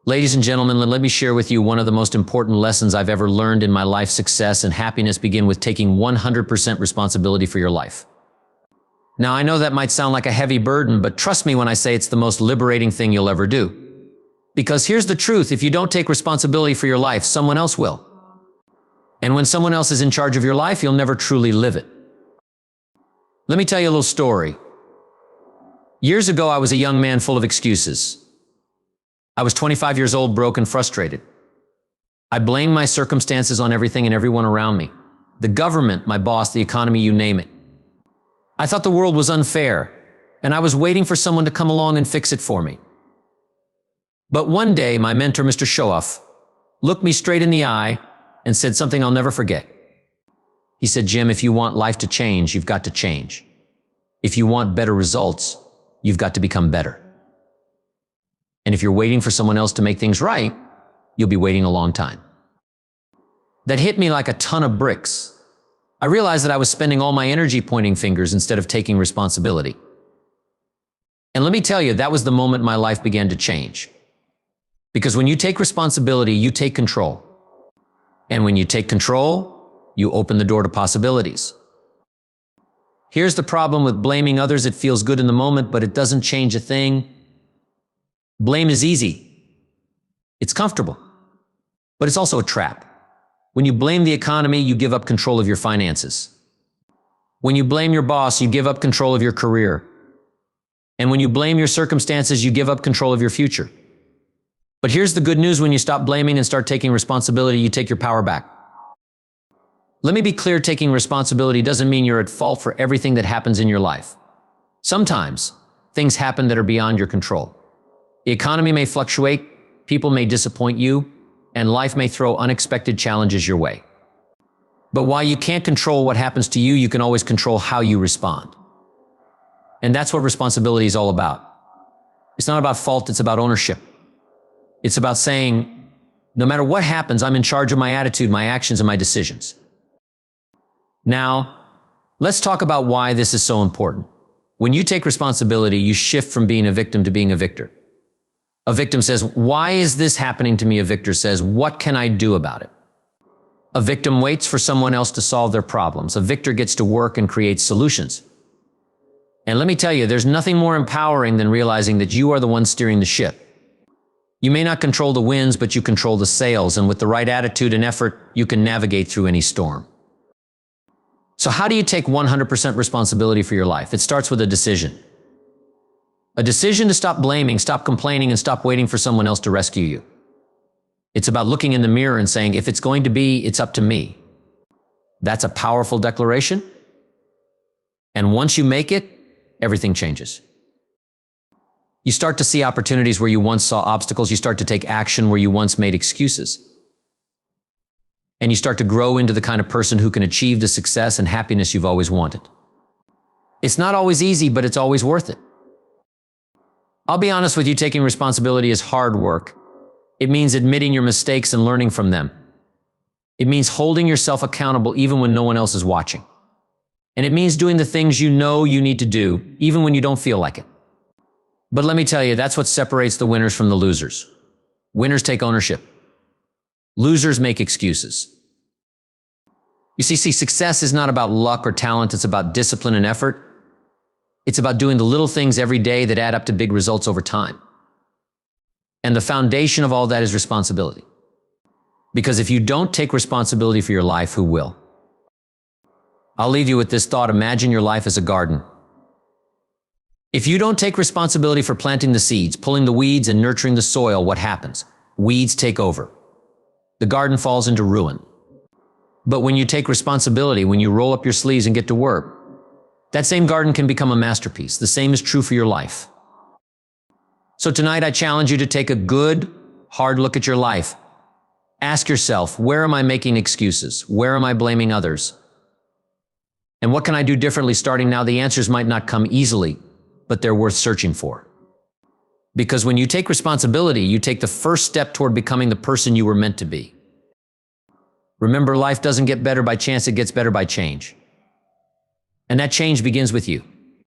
Ladies and gentlemen, let me share with you one of the most important lessons I've ever learned in my life. Success and happiness begin with taking 100% responsibility for your life. Now, I know that might sound like a heavy burden, but trust me when I say it's the most liberating thing you'll ever do. Because here's the truth, if you don't take responsibility for your life, someone else will. And when someone else is in charge of your life, you'll never truly live it. Let me tell you a little story. Years ago, I was a young man full of excuses. I was 25 years old, broke and frustrated. I blamed my circumstances on everything and everyone around me. The government, my boss, the economy, you name it. I thought the world was unfair, and I was waiting for someone to come along and fix it for me. But one day, my mentor, Mr. Showoff, looked me straight in the eye and said something I'll never forget. He said, "Jim, if you want life to change, you've got to change. If you want better results, you've got to become better. And if you're waiting for someone else to make things right, you'll be waiting a long time." That hit me like a ton of bricks. I realized that I was spending all my energy pointing fingers instead of taking responsibility. And let me tell you, that was the moment my life began to change. Because when you take responsibility, you take control. And when you take control, you open the door to possibilities. Here's the problem with blaming others. It feels good in the moment, but it doesn't change a thing. Blame is easy. It's comfortable. But it's also a trap. When you blame the economy, you give up control of your finances. When you blame your boss, you give up control of your career. And when you blame your circumstances, you give up control of your future. But here's the good news: when you stop blaming and start taking responsibility, you take your power back. Let me be clear, taking responsibility doesn't mean you're at fault for everything that happens in your life. Sometimes things happen that are beyond your control. The economy may fluctuate, people may disappoint you, and life may throw unexpected challenges your way. But while you can't control what happens to you, you can always control how you respond. And that's what responsibility is all about. It's not about fault, it's about ownership. It's about saying, no matter what happens, I'm in charge of my attitude, my actions, and my decisions. Now, let's talk about why this is so important. When you take responsibility, you shift from being a victim to being a victor. A victim says, "Why is this happening to me?" A victor says, "What can I do about it?" A victim waits for someone else to solve their problems. A victor gets to work and creates solutions. And let me tell you, there's nothing more empowering than realizing that you are the one steering the ship. You may not control the winds, but you control the sails, and with the right attitude and effort, you can navigate through any storm. So how do you take 100% responsibility for your life? It starts with a decision. A decision to stop blaming, stop complaining, and stop waiting for someone else to rescue you. It's about looking in the mirror and saying, if it's going to be, it's up to me. That's a powerful declaration. And once you make it, everything changes. You start to see opportunities where you once saw obstacles. You start to take action where you once made excuses. And you start to grow into the kind of person who can achieve the success and happiness you've always wanted. It's not always easy, but it's always worth it. I'll be honest with you, taking responsibility is hard work. It means admitting your mistakes and learning from them. It means holding yourself accountable even when no one else is watching. And it means doing the things you know you need to do, even when you don't feel like it. But let me tell you, that's what separates the winners from the losers. Winners take ownership. Losers make excuses. You see, success is not about luck or talent. It's about discipline and effort. It's about doing the little things every day that add up to big results over time. And the foundation of all that is responsibility. Because if you don't take responsibility for your life, who will? I'll leave you with this thought. Imagine your life as a garden. If you don't take responsibility for planting the seeds, pulling the weeds, and nurturing the soil, what happens? Weeds take over. The garden falls into ruin. But when you take responsibility, when you roll up your sleeves and get to work, that same garden can become a masterpiece. The same is true for your life. So tonight I challenge you to take a good, hard look at your life. Ask yourself, where am I making excuses? Where am I blaming others? And what can I do differently starting now? The answers might not come easily, but they're worth searching for. Because when you take responsibility, you take the first step toward becoming the person you were meant to be. Remember, life doesn't get better by chance, it gets better by change. And that change begins with you.